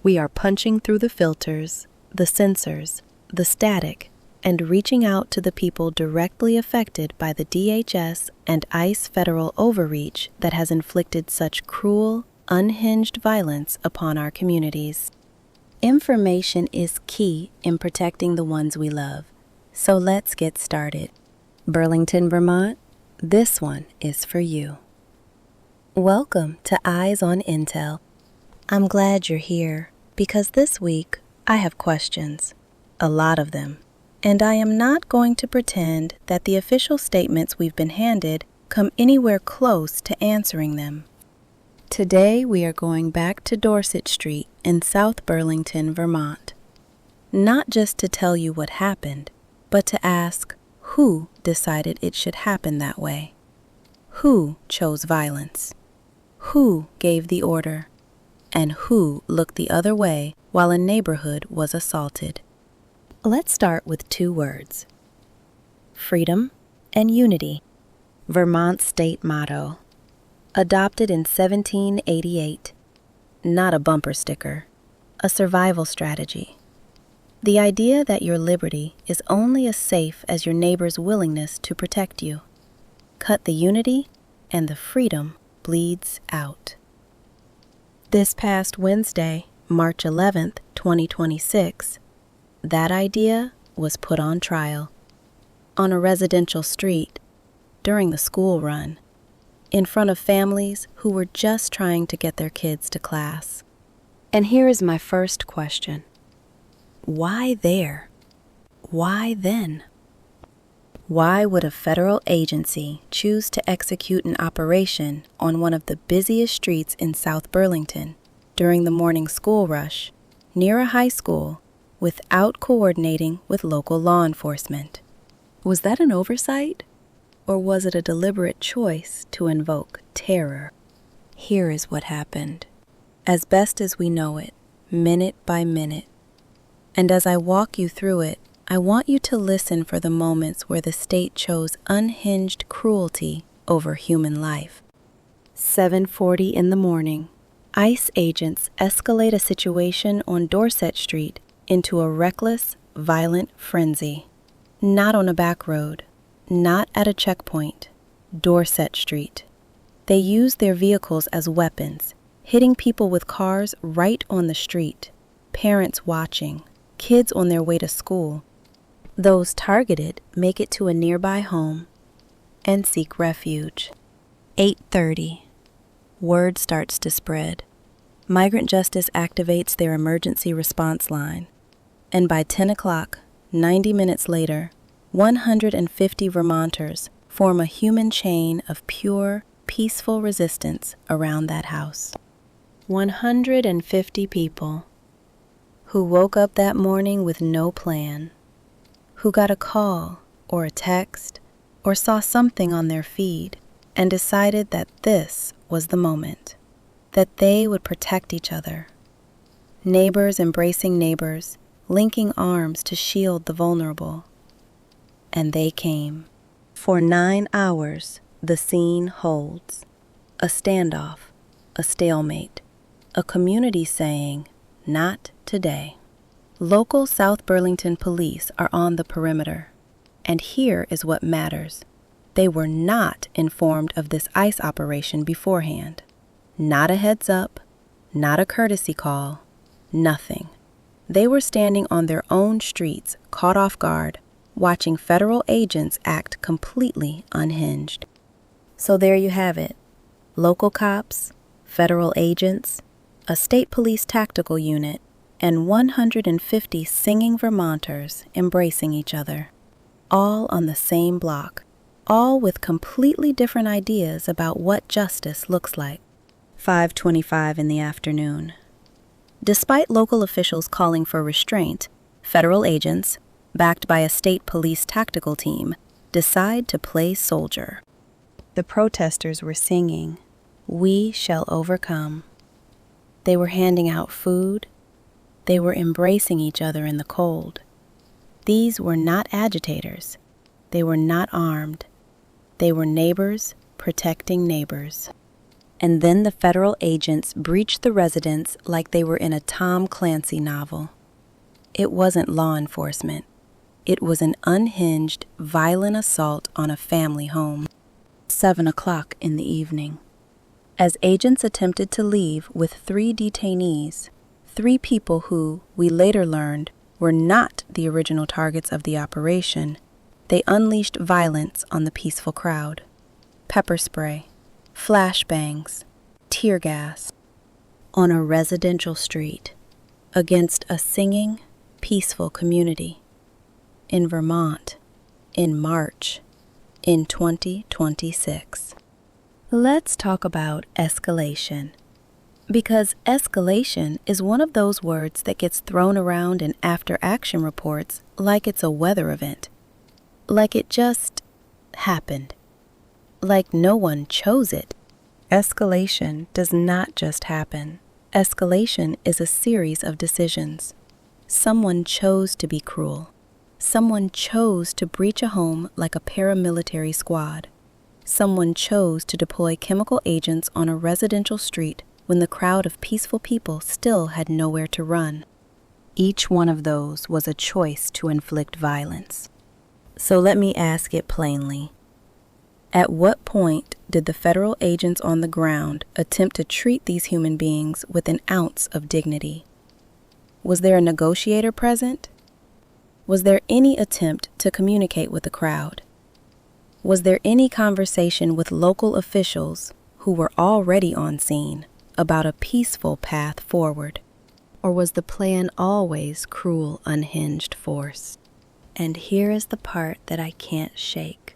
We are punching through the filters, the censors, the static, and reaching out to the people directly affected by the DHS and ICE federal overreach that has inflicted such cruel, unhinged violence upon our communities. Information is key in protecting the ones we love, so let's get started. Burlington, Vermont, this one is for you. Welcome to Eyes on Intel. I'm glad you're here because this week I have questions, a lot of them, and I am not going to pretend that the official statements we've been handed come anywhere close to answering them. Today we are going back to Dorset Street in South Burlington, Vermont. Not just to tell you what happened, but to ask who decided it should happen that way. Who chose violence? Who gave the order? And who looked the other way while a neighborhood was assaulted? Let's start with two words: freedom and unity. Vermont's state motto. Adopted in 1788. Not a bumper sticker, a survival strategy. The idea that your liberty is only as safe as your neighbor's willingness to protect you. Cut the unity, and the freedom bleeds out. This past Wednesday, March 11th, 2026, that idea was put on trial. On a residential street, during the school run, in front of families who were just trying to get their kids to class. And here is my first question. Why there? Why then? Why would a federal agency choose to execute an operation on one of the busiest streets in South Burlington during the morning school rush near a high school without coordinating with local law enforcement? Was that an oversight? Or was it a deliberate choice to invoke terror? Here is what happened, as best as we know it, minute by minute. And as I walk you through it, I want you to listen for the moments where the state chose unhinged cruelty over human life. 7:40 in the morning, ICE agents escalate a situation on Dorset Street into a reckless, violent frenzy. Not on a back road, not at a checkpoint, Dorset Street. They use their vehicles as weapons, hitting people with cars right on the street, parents watching, kids on their way to school. Those targeted make it to a nearby home and seek refuge. 8:30. Word starts to spread. Migrant Justice activates their emergency response line, and by 10 o'clock, 90 minutes later, 150 Vermonters form a human chain of pure, peaceful resistance around that house. 150 people who woke up that morning with no plan, who got a call or a text or saw something on their feed and decided that this was the moment, that they would protect each other. Neighbors embracing neighbors, linking arms to shield the vulnerable. And they came. For 9 hours, the scene holds. A standoff, a stalemate, a community saying, "Not today." Local South Burlington police are on the perimeter. And here is what matters. They were not informed of this ICE operation beforehand. Not a heads up, not a courtesy call, nothing. They were standing on their own streets, caught off guard, watching federal agents act completely unhinged. So there you have it. Local cops, federal agents, a state police tactical unit, and 150 singing Vermonters embracing each other. All on the same block, all with completely different ideas about what justice looks like. 5:25 in the afternoon. Despite local officials calling for restraint, federal agents, backed by a state police tactical team, decide to play soldier. The protesters were singing, "We shall overcome." They were handing out food. They were embracing each other in the cold. These were not agitators. They were not armed. They were neighbors protecting neighbors. And then the federal agents breached the residence like they were in a Tom Clancy novel. It wasn't law enforcement. It was an unhinged, violent assault on a family home. 7 o'clock in the evening. As agents attempted to leave with 3 detainees, 3 people who, we later learned, were not the original targets of the operation, they unleashed violence on the peaceful crowd. Pepper spray, flashbangs, tear gas, on a residential street, against a singing, peaceful community. In Vermont, in March, in 2026. Let's talk about escalation. Because escalation is one of those words that gets thrown around in after-action reports like it's a weather event. Like it just happened. Like no one chose it. Escalation does not just happen. Escalation is a series of decisions. Someone chose to be cruel. Someone chose to breach a home like a paramilitary squad. Someone chose to deploy chemical agents on a residential street when the crowd of peaceful people still had nowhere to run. Each one of those was a choice to inflict violence. So let me ask it plainly. At what point did the federal agents on the ground attempt to treat these human beings with an ounce of dignity? Was there a negotiator present? Was there any attempt to communicate with the crowd? Was there any conversation with local officials who were already on scene about a peaceful path forward? Or was the plan always cruel, unhinged force? And here is the part that I can't shake.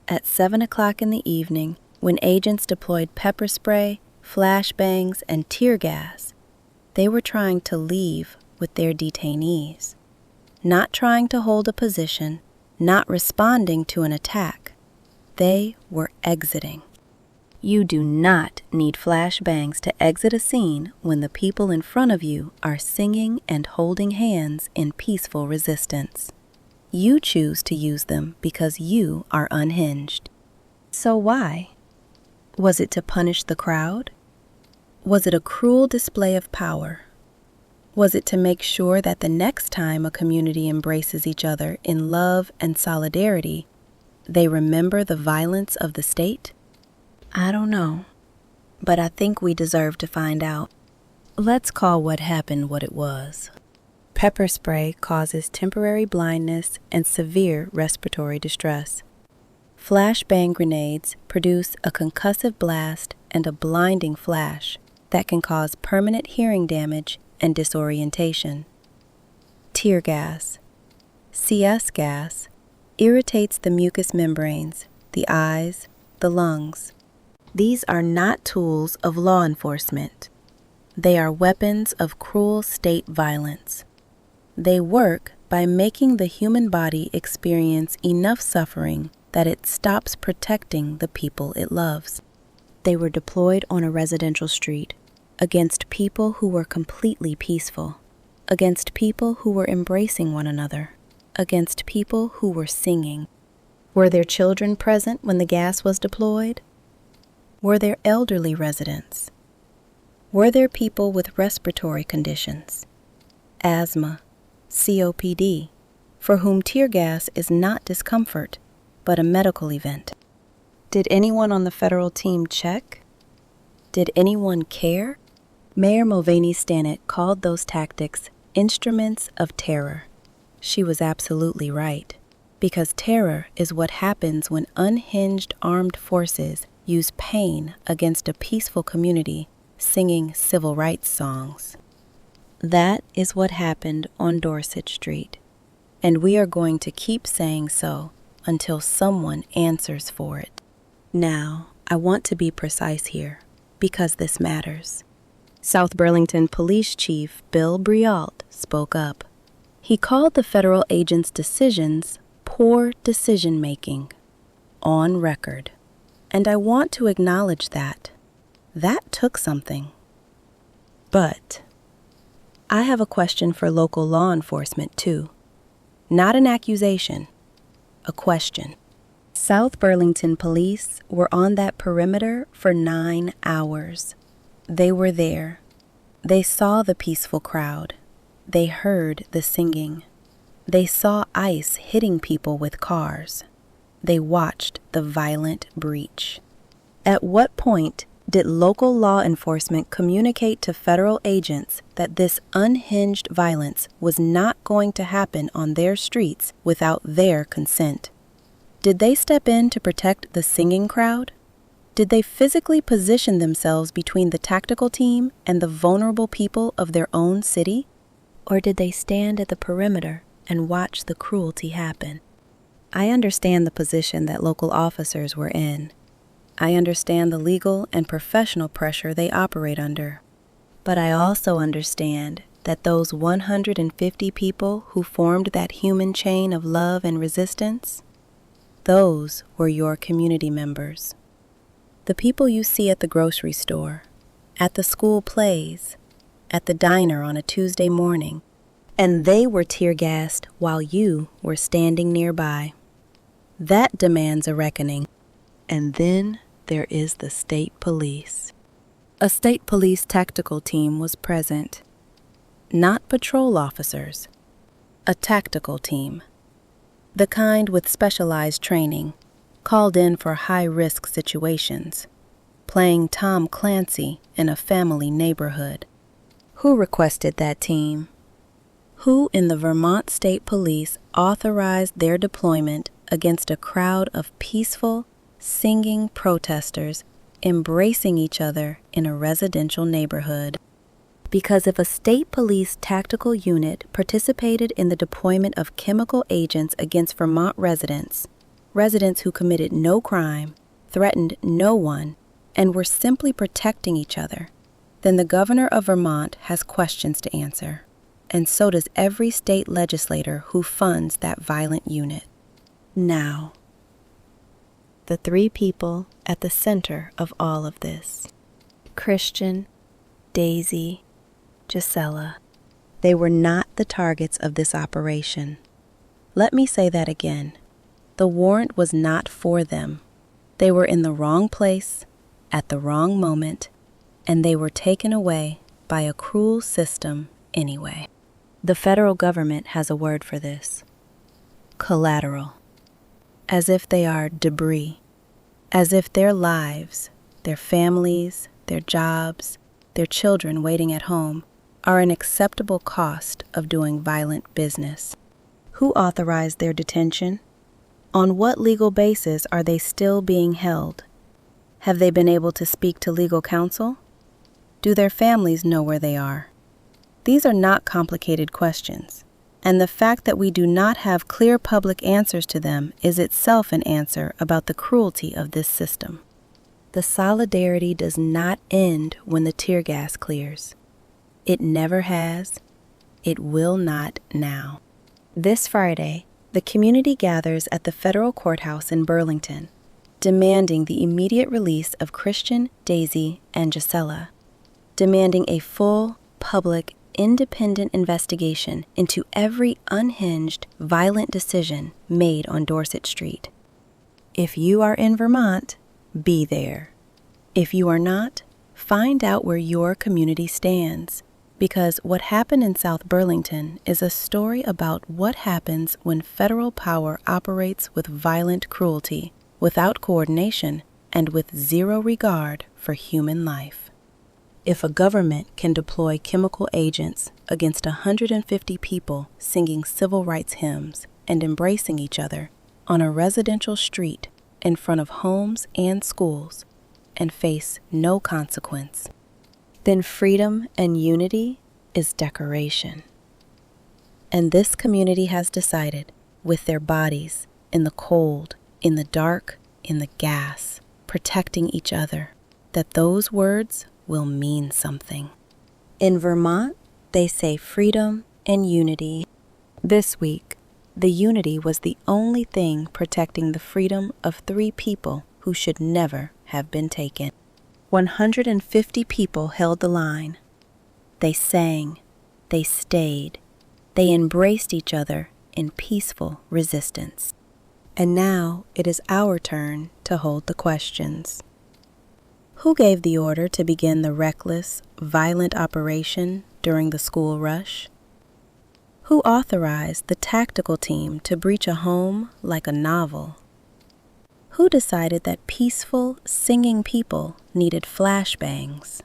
At 7 o'clock in the evening, when agents deployed pepper spray, flashbangs, and tear gas, they were trying to leave with their detainees. Not trying to hold a position, not responding to an attack. They were exiting. You do not need flashbangs to exit a scene when the people in front of you are singing and holding hands in peaceful resistance. You choose to use them because you are unhinged. So why? Was it to punish the crowd? Was it a cruel display of power? Was it to make sure that the next time a community embraces each other in love and solidarity, they remember the violence of the state? I don't know, but I think we deserve to find out. Let's call what happened what it was. Pepper spray causes temporary blindness and severe respiratory distress. Flashbang grenades produce a concussive blast and a blinding flash that can cause permanent hearing damage and disorientation. Tear gas, CS gas, irritates the mucous membranes, the eyes, the lungs. These are not tools of law enforcement. They are weapons of cruel state violence. They work by making the human body experience enough suffering that it stops protecting the people it loves. They were deployed on a residential street against people who were completely peaceful, against people who were embracing one another, against people who were singing. Were there children present when the gas was deployed? Were there elderly residents? Were there people with respiratory conditions, asthma, COPD, for whom tear gas is not discomfort, but a medical event? Did anyone on the federal team check? Did anyone care? Mayor Mulvaney Stanett called those tactics instruments of terror. She was absolutely right, because terror is what happens when unhinged armed forces use pain against a peaceful community singing civil rights songs. That is what happened on Dorset Street, and we are going to keep saying so until someone answers for it. Now, I want to be precise here, because this matters. South Burlington Police Chief Bill Briault spoke up. He called the federal agents' decisions poor decision-making, on record. And I want to acknowledge that. That took something. But I have a question for local law enforcement, too. Not an accusation, a question. South Burlington police were on that perimeter for 9 hours. They were there. They saw the peaceful crowd. They heard the singing. They saw ICE hitting people with cars. They watched the violent breach. At what point did local law enforcement communicate to federal agents that this unhinged violence was not going to happen on their streets without their consent? Did they step in to protect the singing crowd? Did they physically position themselves between the tactical team and the vulnerable people of their own city? Or did they stand at the perimeter and watch the cruelty happen? I understand the position that local officers were in. I understand the legal and professional pressure they operate under. But I also understand that those 150 people who formed that human chain of love and resistance, those were your community members. The people you see at the grocery store, at the school plays, at the diner on a Tuesday morning, and they were tear-gassed while you were standing nearby. That demands a reckoning. And then there is the state police. A state police tactical team was present. Not patrol officers. A tactical team. The kind with specialized training, called in for high-risk situations, playing Tom Clancy in a family neighborhood. Who requested that team? Who in the Vermont State Police authorized their deployment against a crowd of peaceful, singing protesters embracing each other in a residential neighborhood? Because if a state police tactical unit participated in the deployment of chemical agents against Vermont residents who committed no crime, threatened no one, and were simply protecting each other, then the governor of Vermont has questions to answer, and so does every state legislator who funds that violent unit. Now, the three people at the center of all of this: Christian, Daysi, Jisella. They were not the targets of this operation. Let me say that again. The warrant was not for them. They were in the wrong place, at the wrong moment, and they were taken away by a cruel system anyway. The federal government has a word for this: collateral. As if they are debris. As if their lives, their families, their jobs, their children waiting at home are an acceptable cost of doing violent business. Who authorized their detention? On what legal basis are they still being held? Have they been able to speak to legal counsel? Do their families know where they are? These are not complicated questions, and the fact that we do not have clear public answers to them is itself an answer about the cruelty of this system. The solidarity does not end when the tear gas clears. It never has. It will not now. This Friday, the community gathers at the federal courthouse in Burlington, demanding the immediate release of Christian, Daysi, and Jisella, demanding a full, public, independent investigation into every unhinged, violent decision made on Dorset Street. If you are in Vermont, be there. If you are not, find out where your community stands, because what happened in South Burlington is a story about what happens when federal power operates with violent cruelty, without coordination, and with zero regard for human life. If a government can deploy chemical agents against 150 people singing civil rights hymns and embracing each other on a residential street in front of homes and schools and face no consequence, then freedom and unity is decoration. And this community has decided, with their bodies in the cold, in the dark, in the gas, protecting each other, that those words will mean something. In Vermont, they say freedom and unity. This week, the unity was the only thing protecting the freedom of 3 people who should never have been taken. 150 people held the line. They sang, they stayed, they embraced each other in peaceful resistance. And now it is our turn to hold the questions. Who gave the order to begin the reckless, violent operation during the school rush? Who authorized the tactical team to breach a home like a novel? Who decided that peaceful, singing people needed flashbangs?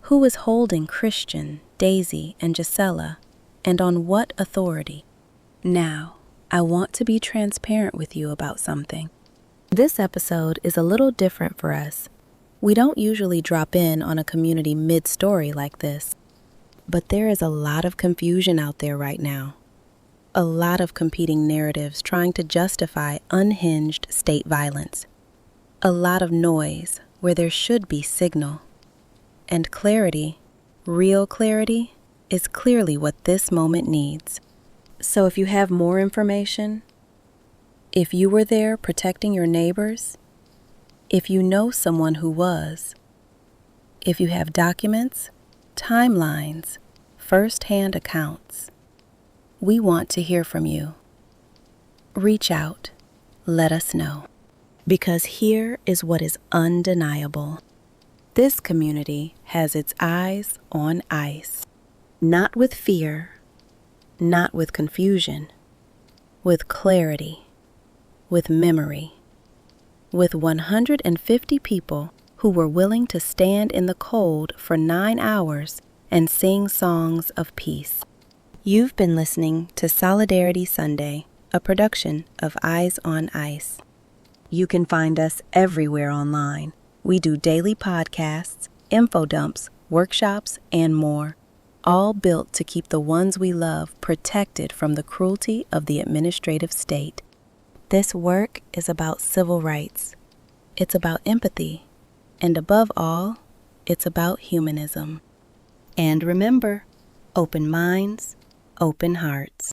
Who was holding Christian, Daysi, and Jisella, and on what authority? Now, I want to be transparent with you about something. This episode is a little different for us. We don't usually drop in on a community mid-story like this, but there is a lot of confusion out there right now. A lot of competing narratives trying to justify unhinged state violence. A lot of noise where there should be signal. And clarity, real clarity, is clearly what this moment needs. So if you have more information, if you were there protecting your neighbors, if you know someone who was, if you have documents, timelines, first-hand accounts, we want to hear from you. Reach out. Let us know. Because here is what is undeniable. This community has its eyes on ICE. Not with fear, not with confusion, with clarity, with memory. With 150 people who were willing to stand in the cold for 9 hours and sing songs of peace. You've been listening to Solidarity Sunday, a production of Eyes on Ice. You can find us everywhere online. We do daily podcasts, info dumps, workshops, and more, all built to keep the ones we love protected from the cruelty of the administrative state. This work is about civil rights. It's about empathy. And above all, it's about humanism. And remember, open minds, open hearts.